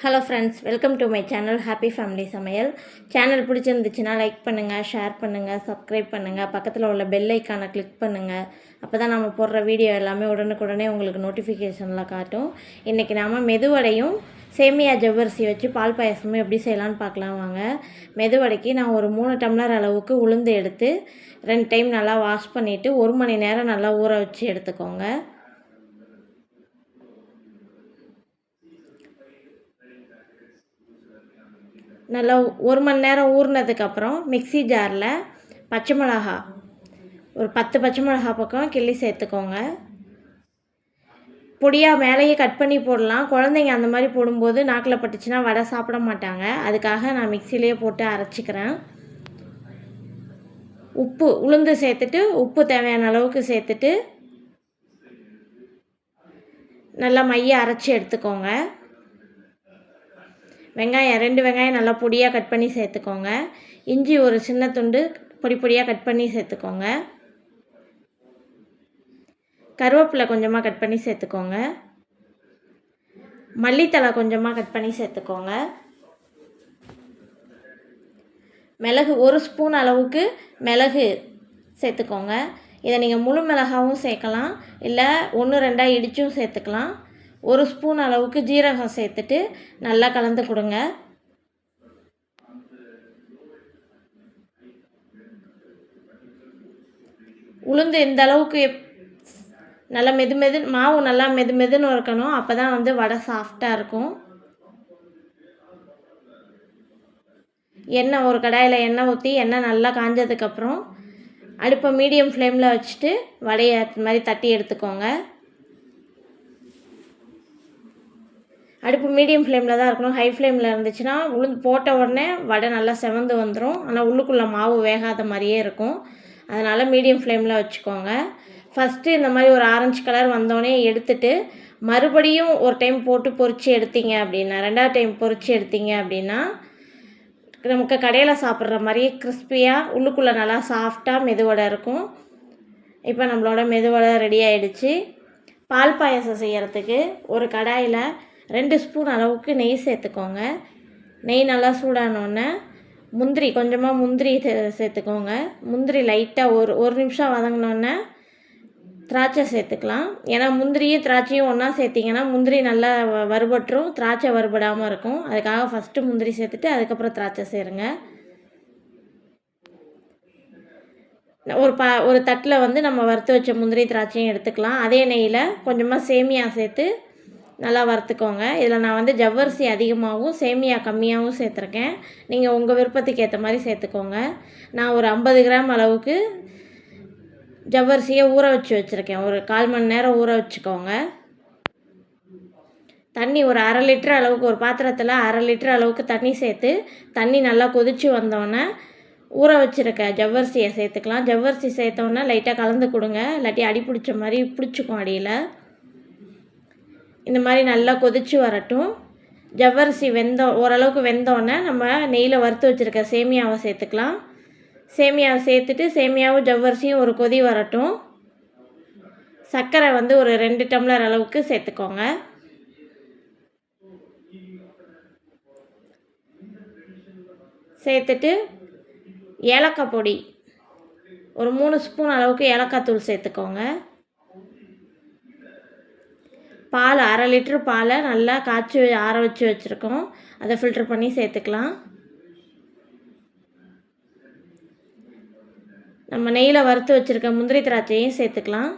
Hello friends, welcome to my channel happy family சமையல். Channel பிடிச்சிருந்துச்சுன்னா like பண்ணுங்கள், share பண்ணுங்கள், சப்ஸ்கிரைப் பண்ணுங்கள், பக்கத்தில் உள்ள பெல் ஐக்கானை கிளிக் பண்ணுங்கள். அப்போ தான் நம்ம போடுற வீடியோ எல்லாமே உடனுக்குடனே உங்களுக்கு நோட்டிஃபிகேஷனில் காட்டும். இன்றைக்கி நாம் மெதுவடையும் சேமியா ஜவ்வரிசி வச்சு பால் பாயசமும் எப்படி செய்யலான்னு பார்க்கலாம் வாங்க. மெதுவடைக்கு நான் ஒரு 3 டம்ளர் அளவுக்கு உளுந்து எடுத்து 2 டைம் நல்லா வாஷ் பண்ணிவிட்டு 1 மணி நேரம் நல்லா ஊற வச்சு எடுத்துக்கோங்க. நல்லா 1 மணி நேரம் ஊறினதுக்கப்புறம் மிக்ஸி ஜாரில் பச்சை மிளகா ஒரு 10 பச்சை மிளகா பக்கம் கிள்ளி சேர்த்துக்கோங்க. பொடியாக மேலேயே கட் பண்ணி போடலாம். குழந்தைங்க அந்த மாதிரி போடும்போது நாக்கில் பட்டுச்சுன்னா வடை சாப்பிட மாட்டாங்க. அதுக்காக நான் மிக்சிலேயே போட்டு அரைச்சிக்கிறேன். உப்பு உளுந்து சேர்த்துட்டு உப்பு தேவையான அளவுக்கு சேர்த்துட்டு நல்லா மைய அரைச்சி எடுத்துக்கோங்க. வெங்காயம் 2 வெங்காயம் நல்லா பொடியாக கட் பண்ணி சேர்த்துக்கோங்க. இஞ்சி ஒரு சின்ன துண்டு பொடியாக கட் பண்ணி சேர்த்துக்கோங்க. கருவேப்பிலை கொஞ்சமாக கட் பண்ணி சேர்த்துக்கோங்க. மல்லித்தழை கொஞ்சமாக கட் பண்ணி சேர்த்துக்கோங்க. மிளகு 1 ஸ்பூன் அளவுக்கு மிளகு சேர்த்துக்கோங்க. இதை நீங்கள் முழு மிளகாவும் சேர்க்கலாம், இல்லை 1-2 இடிச்சும் சேர்த்துக்கலாம். 1 ஸ்பூன் அளவுக்கு ஜீரகம் சேர்த்துட்டு நல்லா கலந்து கொடுங்க. உளுந்து இந்த அளவுக்கு நல்லா மாவு நல்லா மெதுன்னு இருக்கணும். அப்போ தான் வடை சாஃப்டாக இருக்கும். எண்ணெய் ஒரு கடாயில் எண்ணெய் ஊற்றி எண்ணெய் நல்லா காஞ்சதுக்கப்புறம் அடுப்பை மீடியம் ஃப்ளேமில் வச்சுட்டு வடையை மாதிரி தட்டி எடுத்துக்கோங்க. அடுப்பு மீடியம் ஃப்ளேமில் தான் இருக்கணும். ஹை ஃப்ளேமில் இருந்துச்சுன்னா உளுந்து போட்ட உடனே வடை நல்லா செவந்து வந்துடும். ஆனால் உள்ளுக்குள்ளே மாவு வேகாத மாதிரியே இருக்கும். அதனால் மீடியம் ஃப்ளேமில் வச்சுக்கோங்க. ஃபஸ்ட்டு இந்த மாதிரி ஒரு ஆரஞ்சு கலர் வந்தோடனே எடுத்துட்டு மறுபடியும் ஒரு டைம் போட்டு பொரித்து எடுத்தீங்க அப்படின்னா, 2வது டைம் பொரித்து எடுத்தீங்க அப்படின்னா நமக்கு கடையில் சாப்பிட்ற மாதிரியே கிறிஸ்பியாக உள்ளுக்குள்ளே நல்லா சாஃப்டாக மெதுவடை இருக்கும். இப்போ நம்மளோட மெதுவடை ரெடி ஆகிடுச்சு. பால் பாயசம் செய்கிறதுக்கு ஒரு கடாயில் 2 ஸ்பூன் அளவுக்கு நெய் சேர்த்துக்கோங்க. நெய் நல்லா சூடானோடனே கொஞ்சமாக முந்திரி சேர்த்துக்கோங்க. முந்திரி லைட்டாக ஒரு நிமிஷம் வதங்கினோடனே திராட்சை சேர்த்துக்கலாம். ஏன்னா முந்திரியும் திராட்சையும் ஒன்றா சேர்த்திங்கன்னா முந்திரி நல்லா வறுபட்டுரும், திராட்சை வறுபடாமல் இருக்கும். அதுக்காக ஃபஸ்ட்டு முந்திரி சேர்த்துட்டு அதுக்கப்புறம் திராட்சை சேருங்க. ஒரு தட்டில் நம்ம வறுத்து வச்ச முந்திரி திராட்சையும் எடுத்துக்கலாம். அதே நெய்யில் கொஞ்சமாக சேமியா சேர்த்து நல்லா வறுத்துக்கோங்க. இதில் நான் ஜவ்வரிசி அதிகமாகவும் சேமியா கம்மியாகவும் சேர்த்துருக்கேன். நீங்கள் உங்கள் விருப்பத்துக்கு ஏற்ற மாதிரி சேர்த்துக்கோங்க. நான் ஒரு 50 கிராம் அளவுக்கு ஜவ்வரிசியை ஊற வச்சுருக்கேன். ஒரு 1/4 மணி நேரம் ஊற வச்சுக்கோங்க. தண்ணி ஒரு 1/2 லிட்டர் அளவுக்கு, ஒரு பாத்திரத்தில் 1/2 லிட்டர் அளவுக்கு தண்ணி சேர்த்து தண்ணி நல்லா கொதித்து வந்தோடனே ஊற வச்சுருக்க ஜவ்வரிசியை சேர்த்துக்கலாம். ஜவ்வரிசி சேர்த்தோன்னே லைட்டாக கலந்து கொடுங்க, இல்லாட்டி அடி பிடிச்ச மாதிரி பிடிச்சிக்கும் அடியில். இந்த மாதிரி நல்லா கொதித்து வரட்டும். ஜவ்வரிசி ஓரளவுக்கு வெந்தோடனே நம்ம நெய்யில் வறுத்து வச்சுருக்க சேமியாவை சேர்த்துக்கலாம். சேமியாவை சேர்த்துட்டு சேமியாவும் ஜவ்வரிசியும் ஒரு கொதி வரட்டும். சர்க்கரை ஒரு 2 டம்ளர் அளவுக்கு சேர்த்துக்கோங்க. சேர்த்துட்டு ஏலக்காய் பொடி ஒரு 3 ஸ்பூன் அளவுக்கு ஏலக்காய் தூள் சேர்த்துக்கோங்க. பால் 1/2 லிட்டர் பாலை நல்லா காய்ச்சி ஆற வச்சு வச்சுருக்கோம். அதை ஃபில்டர் பண்ணி சேர்த்துக்கலாம். நம்ம நெய்யில் வறுத்து வச்சுருக்க முந்திரி திராட்சையும் சேர்த்துக்கலாம்.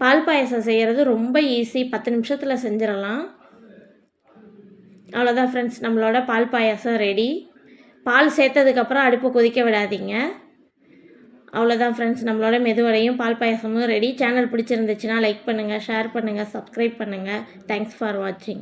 பால் பாயசம் செய்கிறது ரொம்ப ஈஸி, 10 நிமிஷத்தில் செஞ்சிடலாம். அவ்வளோதான் ஃப்ரெண்ட்ஸ், நம்மளோட பால் பாயசம் ரெடி. பால் சேர்த்ததுக்கப்புறம் அடுப்பு கொதிக்க விடாதீங்க. அவ்வளோதான் ஃப்ரெண்ட்ஸ், நம்மளோட மெதுவடையும் பால் பாயசமும் ரெடி. சேனல் பிடிச்சிருந்துச்சுன்னா லைக் பண்ணுங்கள், ஷேர் பண்ணுங்கள், சப்ஸ்கிரைப் பண்ணுங்கள். தேங்க்ஸ் ஃபார் வாட்சிங்.